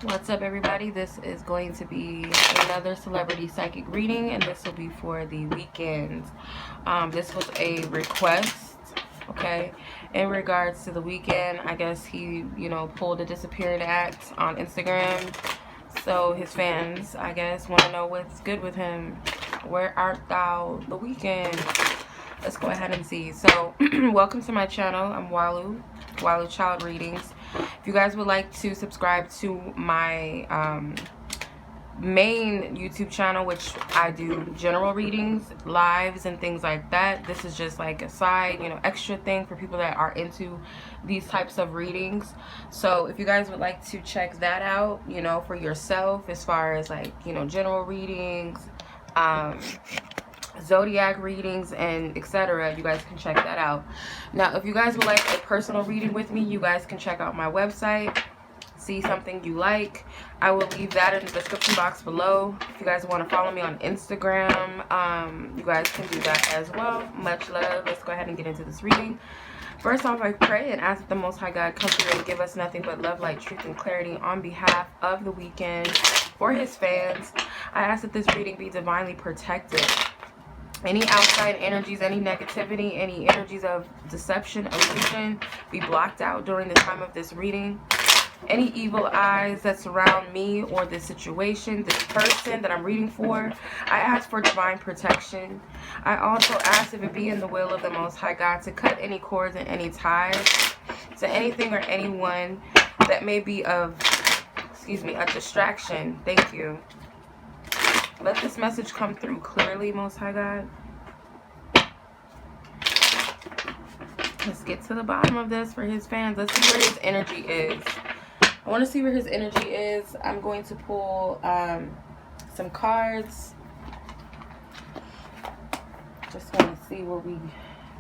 What's up, everybody? This is going to be another celebrity psychic reading, and this will be for the weekend. This was a request, okay, in regards to the weekend. I guess he, pulled a disappearing act on Instagram. So his fans, I guess, want to know what's good with him. Where art thou the weekend? Let's go ahead and see. So, welcome to my channel. I'm Walu Child Readings. If you guys would like to subscribe to my main YouTube channel, which I do general readings, lives, and things like that. This is just like a side, extra thing for people that are into these types of readings. So if you guys would like to check that out, for yourself, as far as like, general readings, zodiac readings, and etc., you guys can check that out. Now, if you guys would like a personal reading with me, you guys can check out my website. See something you like, I will leave that in the description box below. If you guys want to follow me on Instagram, you guys can do that as well. Much love. Let's go ahead and get into this reading. First off, I pray and ask that the Most High God come through and give us nothing but love, light, truth, and clarity on behalf of the weekend for his fans. I ask that this reading be divinely protected. Any outside energies, any negativity, any energies of deception, illusion, be blocked out during the time of this reading. Any evil eyes that surround me or this situation, this person that I'm reading for, I ask for divine protection. I also ask, if it be in the will of the Most High God, to cut any cords and any ties to anything or anyone that may be of, a distraction. Thank you. Let this message come through clearly, Most High God. Let's get to the bottom of this for his fans. Let's see where his energy is. I want to see where his energy is. I'm going to pull some cards. Just want to see where we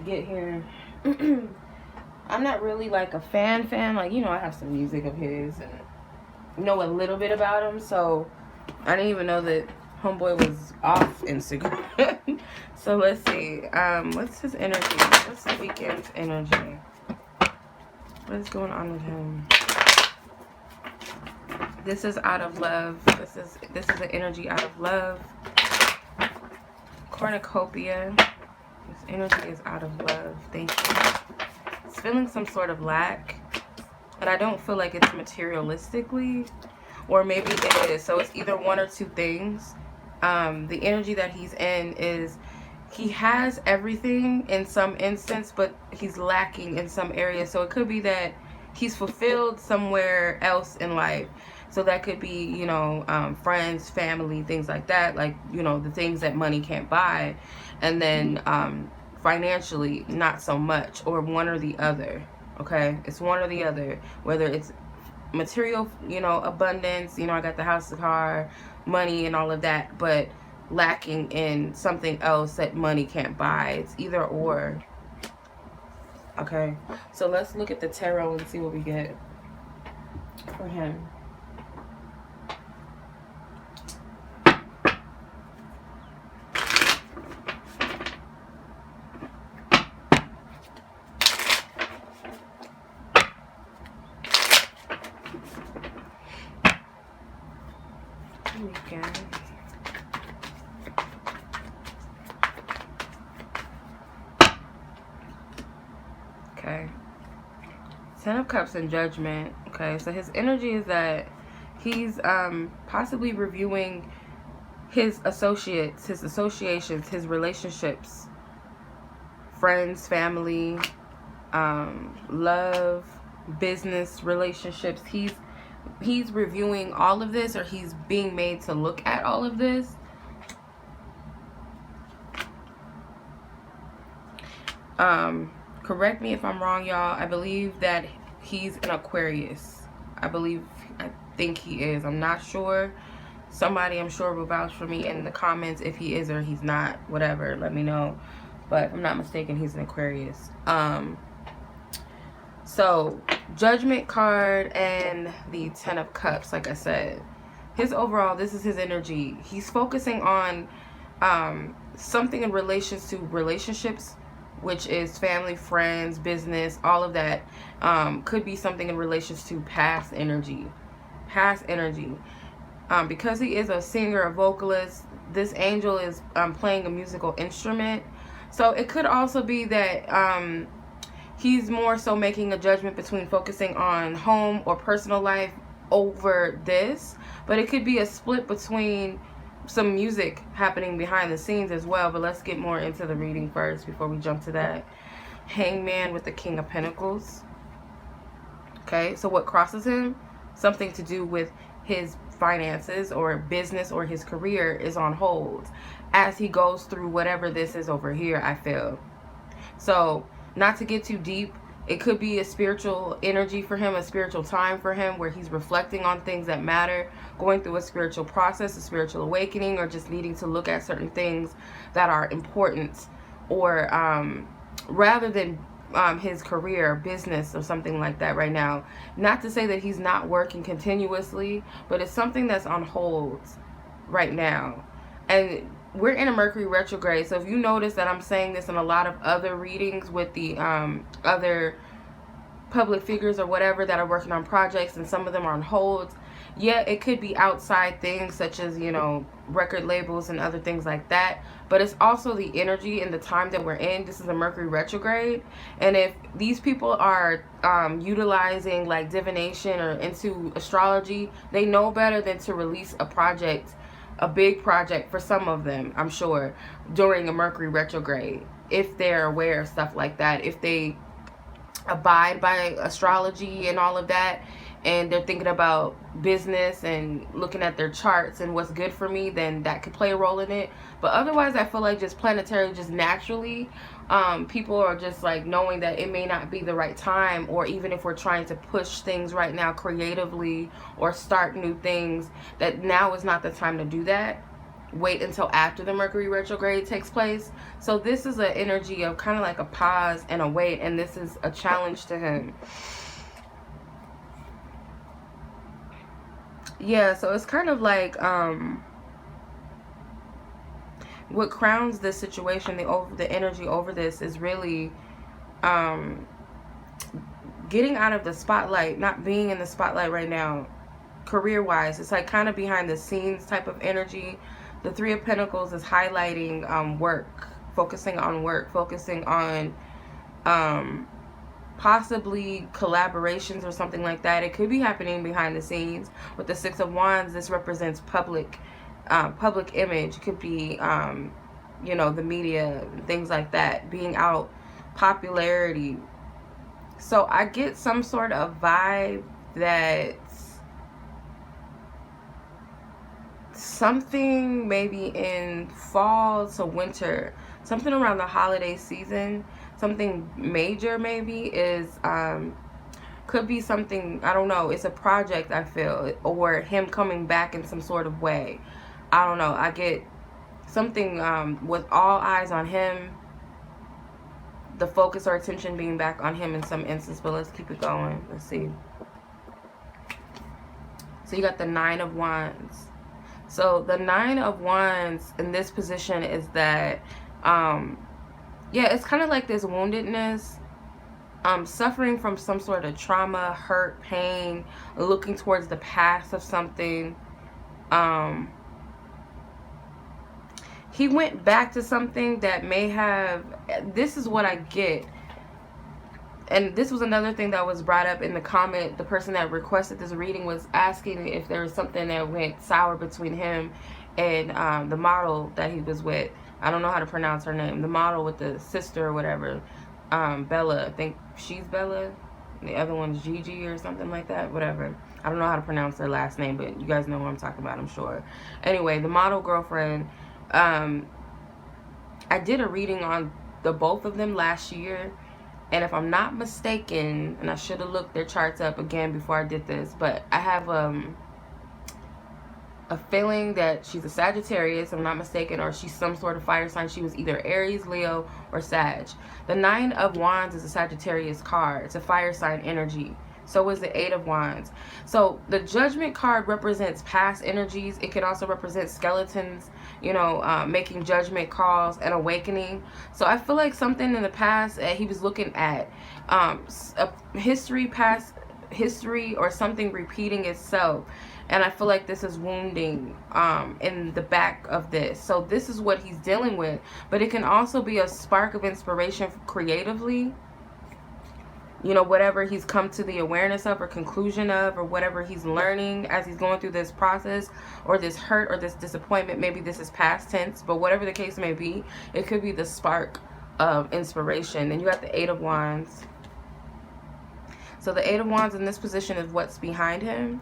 get here. I'm not really like a fan. Like, I have some music of his and know a little bit about him. So I didn't even know that homeboy was off Instagram. So let's see. What's his energy? What's the weekend's energy? What is going on with him? This is out of love. This is an energy out of love. Cornucopia. This energy is out of love. Thank you. It's feeling some sort of lack, and I don't feel like it's materialistically, or maybe it is. So it's either one or two things. The energy that he's in is he has everything in some instance, but he's lacking in some area. So it could be that he's fulfilled somewhere else in life. So that could be, friends, family, things like that. Like, the things that money can't buy. And then financially, not so much. Or one or the other. Okay? It's one or the other. Whether it's material, abundance. I got the house, the car, money, and all of that. But lacking in something else that money can't buy. It's either or. Okay? So let's look at the tarot and see what we get for him. Weekend. Okay. 10 of Cups and Judgment. Okay, so his energy is that he's possibly reviewing his associates, his associations, his relationships, friends, family, love, business relationships. He's reviewing all of this, or he's being made to look at all of this. Correct me if I'm wrong, y'all. I believe that he's an Aquarius. I think he is. I'm not sure. Somebody, I'm sure, will vouch for me in the comments if he is or he's not. Whatever, let me know. But if I'm not mistaken, he's an Aquarius. So, Judgment card and the 10 of Cups, like I said. His overall, this is his energy. He's focusing on something in relation to relationships, which is family, friends, business, all of that. Could be something in relation to past energy. past energy. Because he is a singer, a vocalist, this angel is playing a musical instrument. So it could also be that he's more so making a judgment between focusing on home or personal life over this. But it could be a split between some music happening behind the scenes as well. But let's get more into the reading first before we jump to that. Hangman with the King of Pentacles. Okay, so what crosses him? Something to do with his finances or business or his career is on hold as he goes through whatever this is over here, I feel. So, not to get too deep, it could be a spiritual energy for him, a spiritual time for him where he's reflecting on things that matter, going through a spiritual process, a spiritual awakening, or just needing to look at certain things that are important, or rather than his career, business, or something like that right now. Not to say that he's not working continuously, but it's something that's on hold right now. And we're in a Mercury retrograde, so if you notice that I'm saying this in a lot of other readings with the other public figures or whatever that are working on projects, and some of them are on hold, yeah, it could be outside things such as, you know, record labels and other things like that. But it's also the energy and the time that we're in. This is a Mercury retrograde. And if these people are utilizing like divination or into astrology, they know better than to release a project, a big project for some of them, I'm sure, during a Mercury retrograde. If they're aware of stuff like that, if they abide by astrology and all of that, and they're thinking about business and looking at their charts and what's good for me, then that could play a role in it. But otherwise, I feel like just planetarily, just naturally, people are just like knowing that it may not be the right time, or even if we're trying to push things right now creatively or start new things, that now is not the time to do that. Wait until after the Mercury retrograde takes place. So this is an energy of kind of like a pause and a wait, and this is a challenge to him. Yeah, so it's kind of like what crowns this situation, the energy over this is really getting out of the spotlight, not being in the spotlight right now, career-wise. It's like kind of behind the scenes type of energy. The Three of Pentacles is highlighting work, focusing on work, focusing on possibly collaborations or something like that. It could be happening behind the scenes. With the Six of Wands, this represents public image. It could be you know, the media, things like that, being out, popularity. So I get some sort of vibe that something maybe in fall to winter, something around the holiday season, something major maybe is could be something, I don't know, it's a project, I feel, or him coming back in some sort of way. I don't know, I get something with all eyes on him, the focus or attention being back on him in some instance. But let's keep it going. Let's see. So you got the Nine of Wands. So the Nine of Wands in this position is that yeah, it's kind of like this woundedness, suffering from some sort of trauma, hurt, pain, looking towards the past of something. He went back to something that may have, this is what I get. And this was another thing that was brought up in the comment. The person that requested this reading was asking if there was something that went sour between him and the model that he was with. I don't know how to pronounce her name. The model with the sister or whatever. Bella. I think she's Bella. The other one's Gigi or something like that. Whatever. I don't know how to pronounce their last name, but you guys know who I'm talking about, I'm sure. Anyway, the model girlfriend. I did a reading on the both of them last year. And if I'm not mistaken, and I should have looked their charts up again before I did this, but I have a feeling that she's a Sagittarius, if I'm not mistaken, or she's some sort of fire sign. She was either Aries, Leo, or Sag. The Nine of Wands is a Sagittarius card. It's a fire sign energy. So is the Eight of Wands. So the Judgment card represents past energies. It can also represent skeletons, you know, making judgment calls and awakening. So I feel like something in the past, he was looking at history, past history or something repeating itself. And I feel like this is wounding in the back of this. So this is what he's dealing with. But it can also be a spark of inspiration creatively. You know, whatever he's come to the awareness of or conclusion of, or whatever he's learning as he's going through this process, or this hurt or this disappointment. Maybe this is past tense, but whatever the case may be, it could be the spark of inspiration. And you got the 8 of Wands. So the 8 of Wands in this position is what's behind him.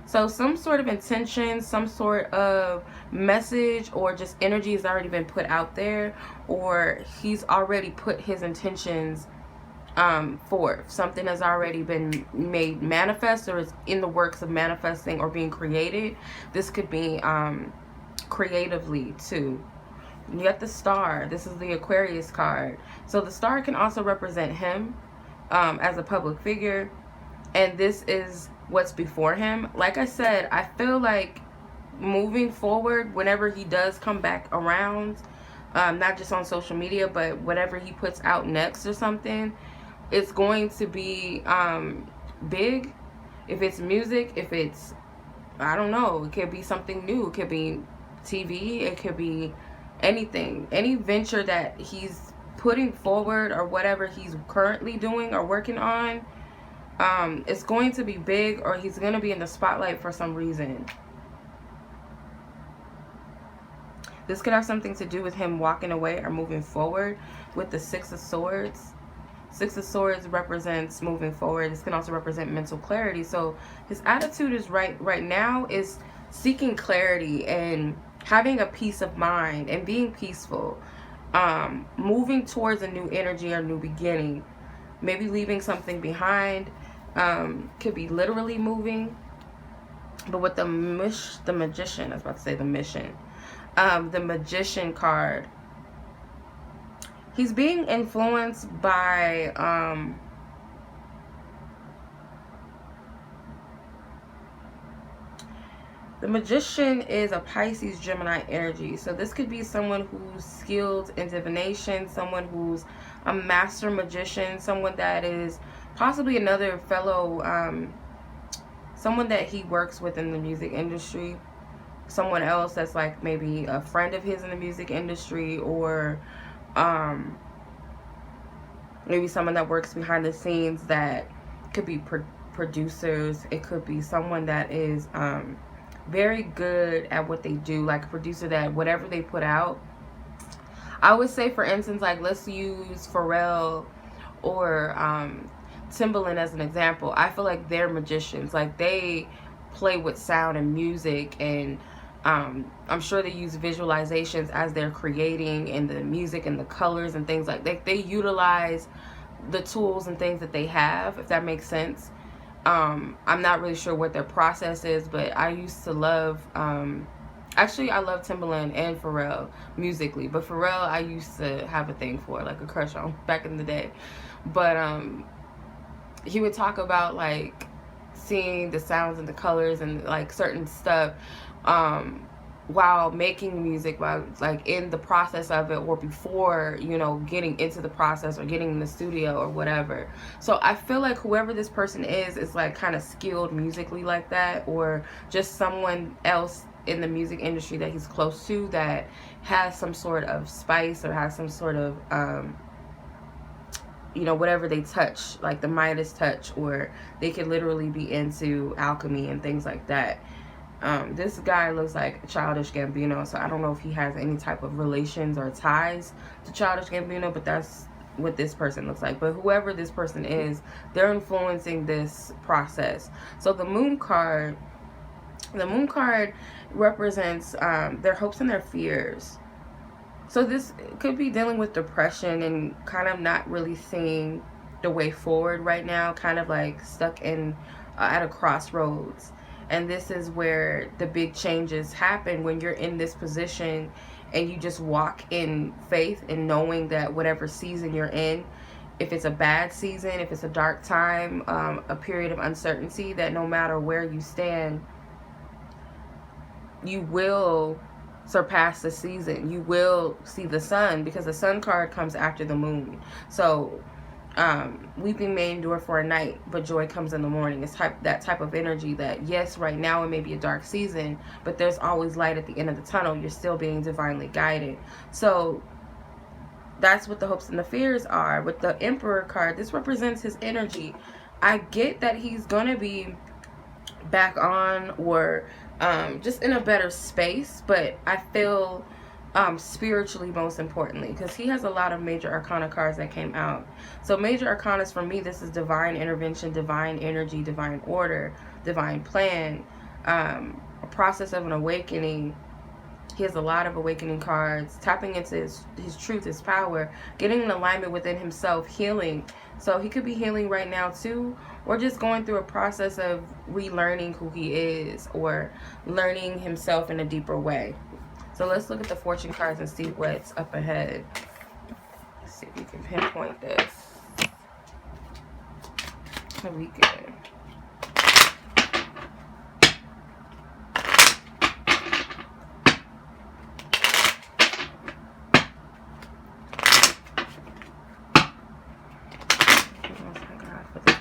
So some sort of intention, some sort of message, or just energy has already been put out there, or he's already put his intentions forth. Something has already been made manifest, or is in the works of manifesting or being created. This could be creatively too. You got the Star. This is the Aquarius card. So the Star can also represent him as a public figure, and this is what's before him. Like I said, I feel like moving forward, whenever he does come back around, not just on social media, but whatever he puts out next or something, it's going to be big. If it's music, if it's, I don't know, it could be something new. It could be TV. It could be anything. Any venture that he's putting forward, or whatever he's currently doing or working on, it's going to be big, or he's going to be in the spotlight for some reason. This could have something to do with him walking away or moving forward with the 6 of Swords. 6 of Swords represents moving forward. This can also represent mental clarity. So his attitude is right now is seeking clarity and having a peace of mind and being peaceful. Moving towards a new energy or new beginning. Maybe leaving something behind. Could be literally moving. But with the Magician, I was about to say the Mission. The Magician card. He's being influenced by the Magician is a Pisces Gemini energy. So this could be someone who's skilled in divination, someone who's a master magician, someone that is possibly another fellow, someone that he works with in the music industry, someone else that's like maybe a friend of his in the music industry, or maybe someone that works behind the scenes that could be producers. It could be someone that is very good at what they do, like a producer that whatever they put out. I would say, for instance, like let's use Pharrell or Timbaland as an example. I feel like they're magicians. Like they play with sound and music, and I'm sure they use visualizations as they're creating, and the music and the colors and things like that. They utilize the tools and things that they have, if that makes sense. I'm not really sure what their process is, but I used to love, actually I love Timbaland and Pharrell musically, but Pharrell I used to have a thing for, like a crush on back in the day. But he would talk about like seeing the sounds and the colors and like certain stuff while making music, while like in the process of it, or before, you know, getting into the process or getting in the studio or whatever. So I feel like whoever this person is like kind of skilled musically like that, or just someone else in the music industry that he's close to that has some sort of spice, or has some sort of you know, whatever they touch, like the Midas touch, or they could literally be into alchemy and things like that. This guy looks like Childish Gambino, so I don't know if he has any type of relations or ties to Childish Gambino, but that's what this person looks like. But whoever this person is, they're influencing this process. So the Moon card represents their hopes and their fears. So this could be dealing with depression and kind of not really seeing the way forward right now, kind of like stuck in at a crossroads. And this is where the big changes happen, when you're in this position and you just walk in faith and knowing that whatever season you're in, if it's a bad season, if it's a dark time, a period of uncertainty, that no matter where you stand, you will surpass the season. You will see the sun, because the sun card comes after the moon. So weeping may endure for a night, but joy comes in the morning. It's that type of energy that, yes, right now it may be a dark season, but there's always light at the end of the tunnel. You're still being divinely guided. So that's what the hopes and the fears are. With the Emperor card, this represents his energy. I get that he's going to be back on, or just in a better space, but I feel spiritually, most importantly, because he has a lot of major arcana cards that came out. So major arcanas for me, this is divine intervention, divine energy, divine order, divine plan, a process of an awakening. He has a lot of awakening cards, tapping into his truth, his power, getting in alignment within himself, healing. So he could be healing right now too, or just going through a process of relearning who he is, or learning himself in a deeper way. So let's look at the fortune cards and see what's up ahead. Let's see if we can pinpoint this. Here we go.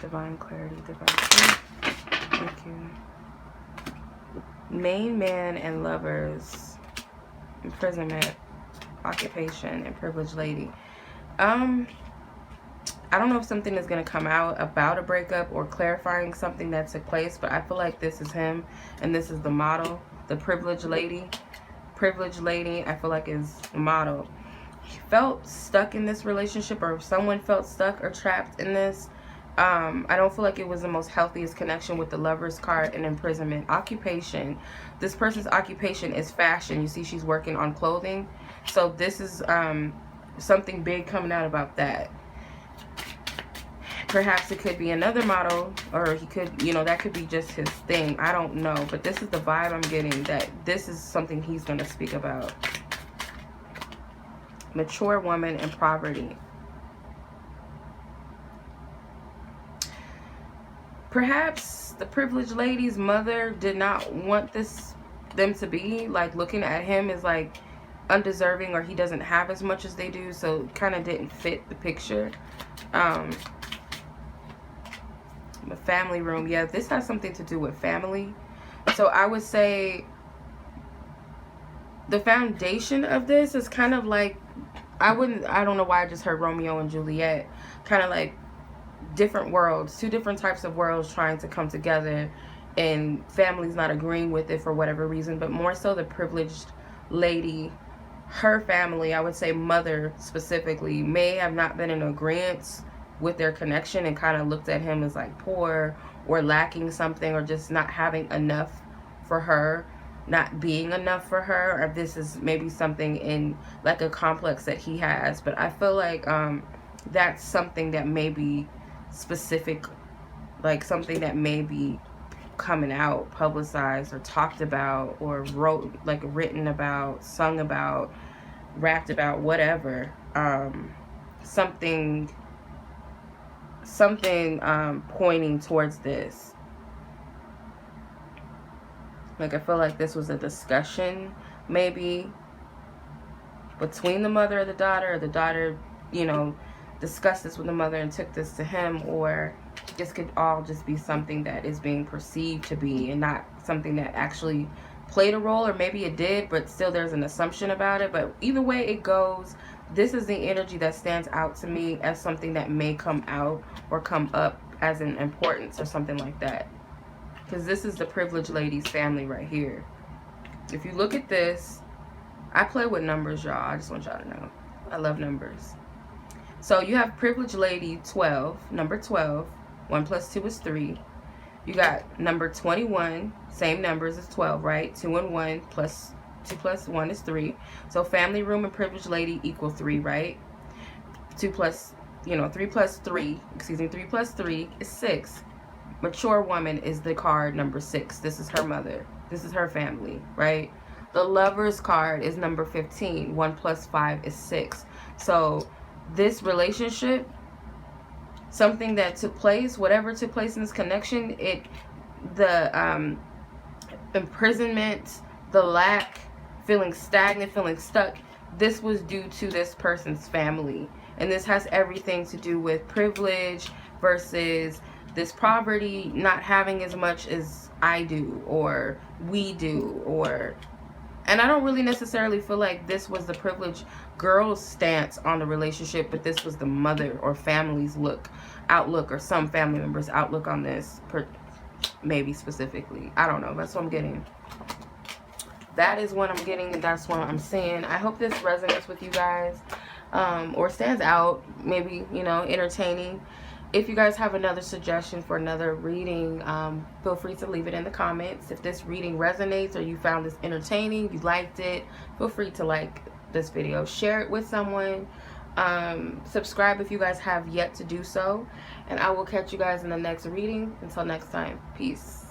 Divine clarity, divine truth. Thank you. Main man and lovers, imprisonment, occupation, and privileged lady. I don't know if something is going to come out about a breakup or clarifying something that took place, but I feel like this is him, and this is the model, the privileged lady. Privileged lady, I feel like, is the model. He felt stuck in this relationship, or someone felt stuck or trapped in this. I don't feel like it was the most healthiest connection with the Lovers card and imprisonment. Occupation. This person's occupation is fashion. You see she's working on clothing. So this is something big coming out about that. Perhaps it could be another model, or he could, that could be just his thing. I don't know. But this is the vibe I'm getting, that this is something he's going to speak about. Mature woman and poverty. Perhaps the privileged lady's mother did not want them to be, like, looking at him as, like, undeserving, or he doesn't have as much as they do, so it kind of didn't fit the picture. The family room, yeah, this has something to do with family. So I would say the foundation of this is kind of like, I don't know why I just heard Romeo and Juliet, kind of like different worlds, two different types of worlds trying to come together, and families not agreeing with it for whatever reason. But more so the privileged lady, her family, I would say mother specifically, may have not been in agreement with their connection, and kind of looked at him as like poor, or lacking something, or just not having enough for her, not being enough for her. Or this is maybe something in like a complex that he has. But I feel like that's something that may be specific, like something that may be coming out, publicized, or talked about, or written about, sung about, rapped about, whatever. Something pointing towards this. Like, I feel like this was a discussion maybe between the mother or the daughter, discussed this with the mother and took this to him, or this could all just be something that is being perceived to be, and not something that actually played a role, or maybe it did, but still there's an assumption about it. But either way it goes, this is the energy that stands out to me as something that may come out or come up as an importance or something like that, because this is the privileged lady's family right here. If you look at this, I play with numbers, y'all. I just want y'all to know I love numbers. So you have privileged lady 12, number 12. 1 plus 2 is 3. You got number 21, same numbers as 12, right? 2 and 1 plus 2 plus 1 is 3. So family room and privileged lady equal 3, right? 3 plus 3 is 6. Mature woman is the card number 6. This is her mother. This is her family, right? The Lovers card is number 15. 1 plus 5 is 6. So this relationship, something that took place, whatever took place in this connection, the imprisonment, the lack, feeling stagnant, feeling stuck, this was due to this person's family And this has everything to do with privilege versus this poverty, not having as much as I do or we do, or, and I don't really necessarily feel like this was the privileged girl's stance on the relationship, but this was the mother or family's outlook, or some family members' outlook on this, maybe specifically. I don't know. That's what I'm getting. That is what I'm getting, and that's what I'm seeing. I hope this resonates with you guys, or stands out, maybe, you know, entertaining. If you guys have another suggestion for another reading, feel free to leave it in the comments. If this reading resonates or you found this entertaining, you liked it, feel free to like this video, share it with someone, subscribe if you guys have yet to do so, and I will catch you guys in the next reading. Until next time, peace.